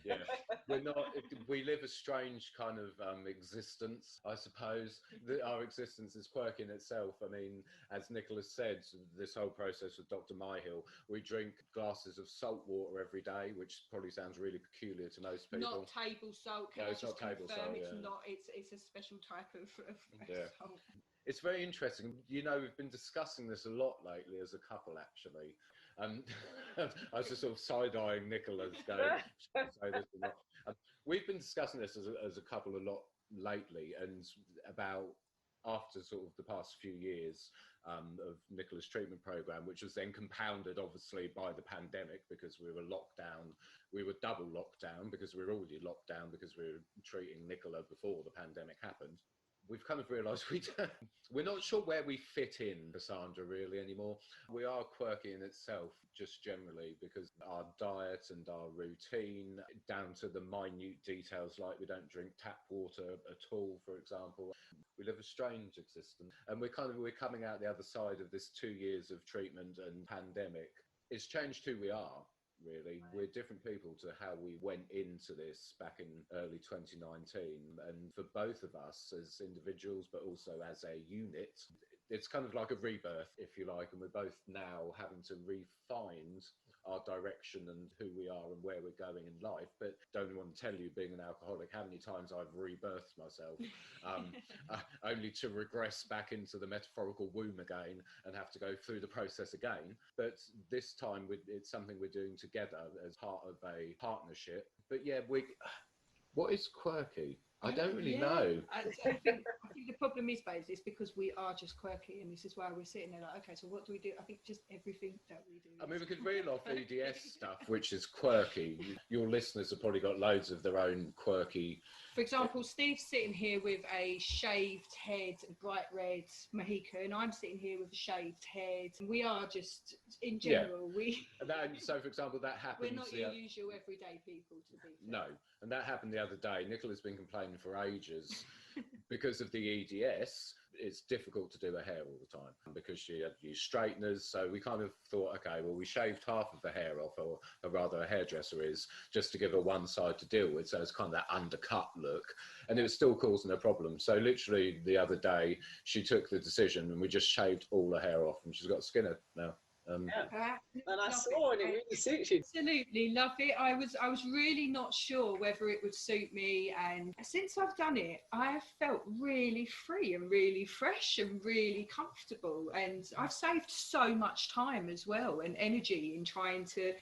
Yeah, we're not. We live a strange kind of existence, I suppose. Our existence is quirky in itself. I mean, as Nicola said, this whole process with Dr. Myhill, we drink glasses of salt water every day, which probably sounds really peculiar to most people. Not table salt. No, it's not table salt. It's not. It's a special type of salt. It's very interesting. You know, we've been discussing this a lot lately as a couple, actually. I was just sort of side-eyeing Nicola, going, say this or not. We've been discussing this as a couple a lot lately, and about after sort of the past few years of Nicola's treatment program, which was then compounded obviously by the pandemic, because we were locked down. We were double locked down because we were already locked down because we were treating Nicola before the pandemic happened. We've kind of realised we're not sure where we fit in, Cassandra, really anymore. We are quirky in itself, just generally, because our diet and our routine, down to the minute details, like we don't drink tap water at all, for example. We live a strange existence, and we're coming out the other side of this 2 years of treatment and pandemic. It's changed who we are. Really, we're different people to how we went into this back in early 2019, and for both of us as individuals but also as a unit, it's kind of like a rebirth, if you like, and we're both now having to refine our direction and who we are and where we're going in life. But don't want to tell you, being an alcoholic, how many times I've rebirthed myself, only to regress back into the metaphorical womb again and have to go through the process again. But this time it's something we're doing together as part of a partnership. But yeah, what is quirky? I don't really know. I think the problem is, babes, it's because we are just quirky, and this is why we're sitting there like, okay, so what do we do? I think just everything that we do. I mean, we could reel off EDS stuff, which is quirky. Your listeners have probably got loads of their own quirky. For example, Steve's sitting here with a shaved head, bright red Mohican. I'm sitting here with a shaved head. We are just, in general, So, for example, that happened. We're not your usual everyday people, to be fair. No, and that happened the other day. Nicola's been complaining for ages because of the EDS. It's difficult to do her hair all the time because she had to use straighteners. So we kind of thought, okay, well, we shaved half of the hair off, or rather a hairdresser is, just to give her one side to deal with. So it's kind of that undercut look, and it was still causing a problem. So literally the other day, she took the decision and we just shaved all her hair off, and she's got a skinhead now. And I saw, and it really suits you. Absolutely love it. I was really not sure whether it would suit me, and since I've done it, I have felt really free and really fresh and really comfortable, and I've saved so much time as well and energy in trying to,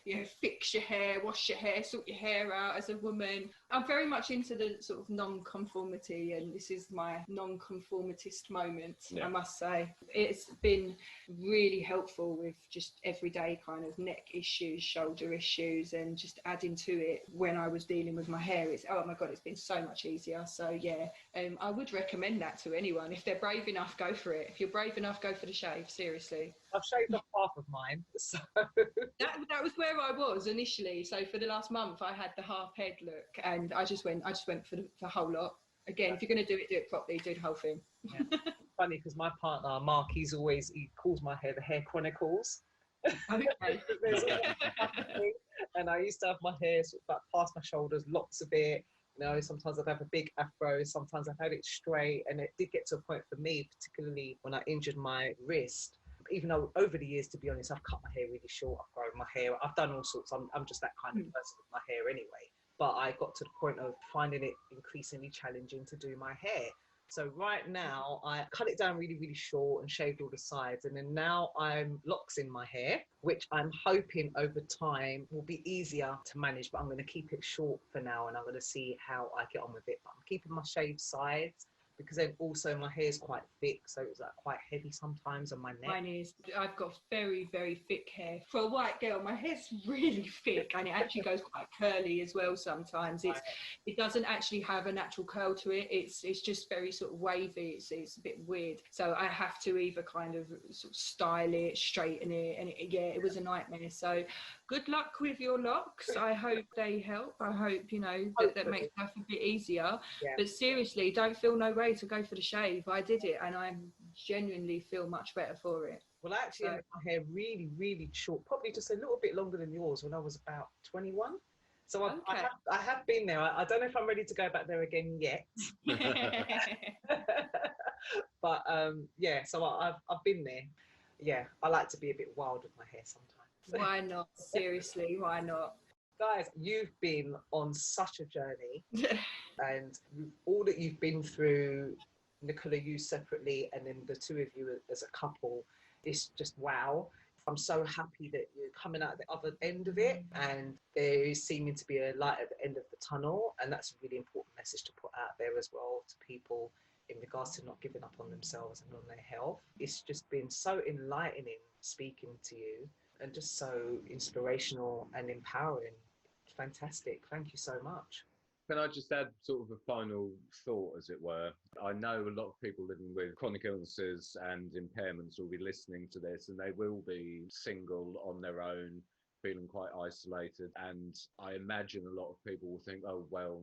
fix your hair, wash your hair, sort your hair out as a woman. I'm very much into the sort of non-conformity, and this is my non-conformitist moment, I must say. It's been really helpful with just everyday kind of neck issues, shoulder issues, and just adding to it when I was dealing with my hair. Oh my God, it's been so much easier. So yeah, I would recommend that to anyone. If they're brave enough, go for it. If you're brave enough, go for the shave, seriously. I've shaved off half of mine, so that was where I was initially. So for the last month I had the half head look, and I just went for the whole lot. Again, if you're going to do it properly, do the whole thing. Yeah. Funny, because my partner Mark, he calls my hair the Hair Chronicles. Okay. And I used to have my hair sort of like past my shoulders, locks a bit. Sometimes I'd have a big afro, sometimes I've had it straight, and it did get to a point for me, particularly when I injured my wrist. Even though over the years, to be honest, I've cut my hair really short, I've grown my hair, I've done all sorts. I'm just that kind of person with my hair anyway. But I got to the point of finding it increasingly challenging to do my hair. So right now, I cut it down really, really short and shaved all the sides. And then now I'm locks in my hair, which I'm hoping over time will be easier to manage. But I'm going to keep it short for now, and I'm going to see how I get on with it. But I'm keeping my shaved sides, because then also my hair is quite thick, so it's like quite heavy sometimes on my neck. Mine is. I've got very, very thick hair. For a white girl, my hair's really thick, and it actually goes quite curly as well sometimes. It doesn't actually have a natural curl to it. It's just very sort of wavy. It's a bit weird. So I have to either kind of sort of style it, straighten it, and it was a nightmare. So good luck with your locks. I hope they help. I hope, that makes life a bit easier. Yeah. But seriously, don't feel no way to go for the shave. I did it, and I genuinely feel much better for it. Well, I actually had my hair really, really short, probably just a little bit longer than yours when I was about 21. So I have been there. I don't know if I'm ready to go back there again yet. But so I've been there. Yeah, I like to be a bit wild with my hair sometimes. Why not? Seriously, why not? Guys, you've been on such a journey, and all that you've been through, Nicola, you separately, and then the two of you as a couple, it's just wow. I'm so happy that you're coming out the other end of it, and there is seeming to be a light at the end of the tunnel, and that's a really important message to put out there as well to people. in regards to not giving up on themselves and on their health. It's just been so enlightening speaking to you, and just so inspirational and empowering. Fantastic. Thank you so much. Can I just add sort of a final thought, as it were? I know a lot of people living with chronic illnesses and impairments will be listening to this, and they will be single on their own, feeling quite isolated. And I imagine a lot of people will think, oh, well,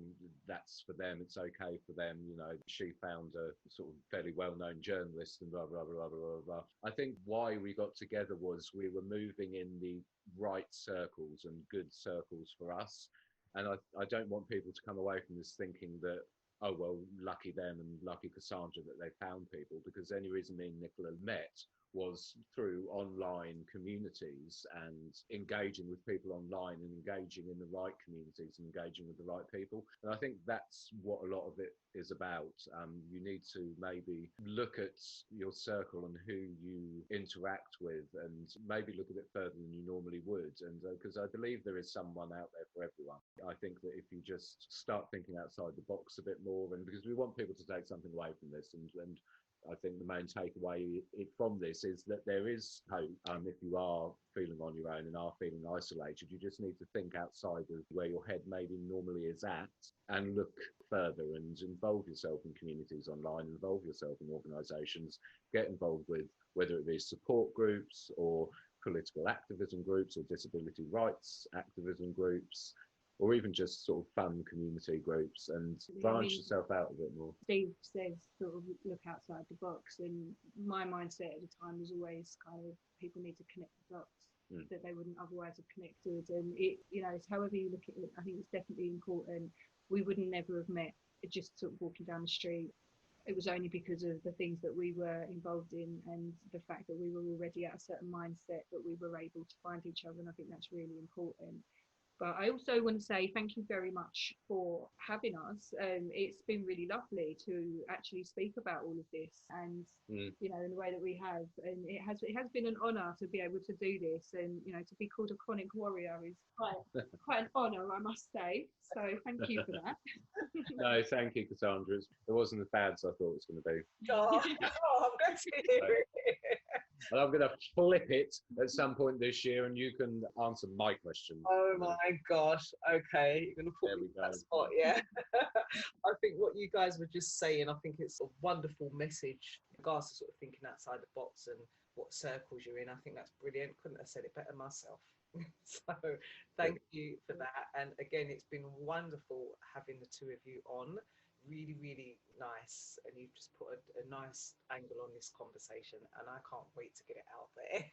that's for them, it's okay for them. You know, she found a sort of fairly well-known journalist and blah, blah, blah, blah, blah. I think why we got together was we were moving in the right circles and good circles for us. And I don't want people to come away from this thinking that, oh, well, lucky them and lucky Cassandra that they found people, because the only reason me and Nicola met was through online communities and engaging with people online and engaging in the right communities and engaging with the right people. And I think that's what a lot of it is about. You need to maybe look at your circle and who you interact with, and maybe look a bit further than you normally would. And because I believe there is someone out there for everyone. I think that if you just start thinking outside the box a bit more, and because we want people to take something away from this, and I think the main takeaway from this is that there is hope. If you are feeling on your own and are feeling isolated, you just need to think outside of where your head maybe normally is at, and look further and involve yourself in communities online, involve yourself in organisations, get involved with whether it be support groups or political activism groups or disability rights activism groups, or even just sort of fun community groups, and branch yourself out a bit more. Steve says sort of look outside the box, and my mindset at the time was always kind of people need to connect the dots that they wouldn't otherwise have connected. And it, you know, it's however you look at it, I think it's definitely important. We would never have met just sort of walking down the street. It was only because of the things that we were involved in and the fact that we were already at a certain mindset that we were able to find each other, and I think that's really important. But I also want to say thank you very much for having us. It's been really lovely to actually speak about all of this, and you know, in the way that we have. And it has been an honour to be able to do this, and you know, to be called a chronic warrior is quite an honour, I must say. So thank you for that. No, thank you, Cassandra. It wasn't as bad as I thought it was going to be. Oh, I'm going to hear it. And I'm going to flip it at some point this year, and you can answer my question. Oh my gosh. Okay. You're going to put me in that spot, yeah. I think what you guys were just saying, I think it's a wonderful message in regards to sort of thinking outside the box and what circles you're in. I think that's brilliant. Couldn't have said it better myself. So thank you for that. And again, it's been wonderful having the two of you on. Really, really nice, and you've just put a nice angle on this conversation, and I can't wait to get it out there.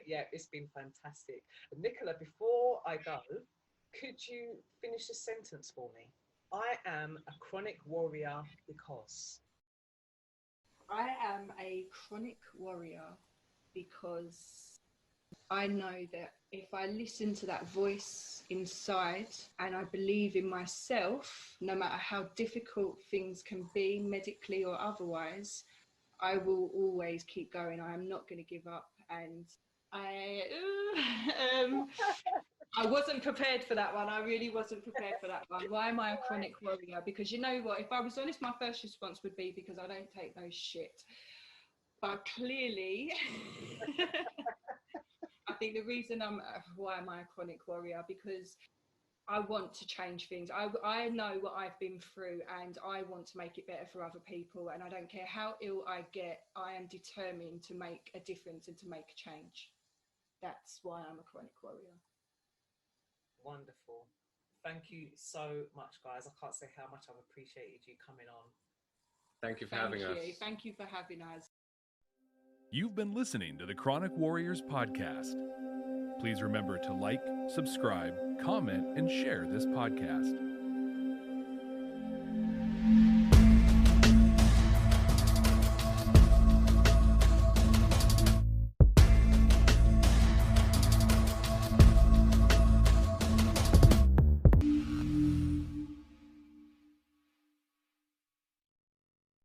Yeah, it's been fantastic. Nicola, before I go, could you finish a sentence for me? I am a chronic warrior because... I am a chronic warrior because I know that if I listen to that voice inside and I believe in myself, no matter how difficult things can be, medically or otherwise, I will always keep going. I am not going to give up. And I wasn't prepared for that one. I really wasn't prepared for that one. Why am I a chronic warrior? Because you know what? If I was honest, my first response would be because I don't take no shit. But clearly... I think the reason why am I a chronic warrior? Because I want to change things. I know what I've been through, and I want to make it better for other people. And I don't care how ill I get, I am determined to make a difference and to make a change. That's why I'm a chronic warrior. Wonderful. Thank you so much, guys. I can't say how much I've appreciated you coming on. Thank you for having us. Thank you for having us. You've been listening to the Chronic Warriors podcast. Please remember to like, subscribe, comment, and share this podcast.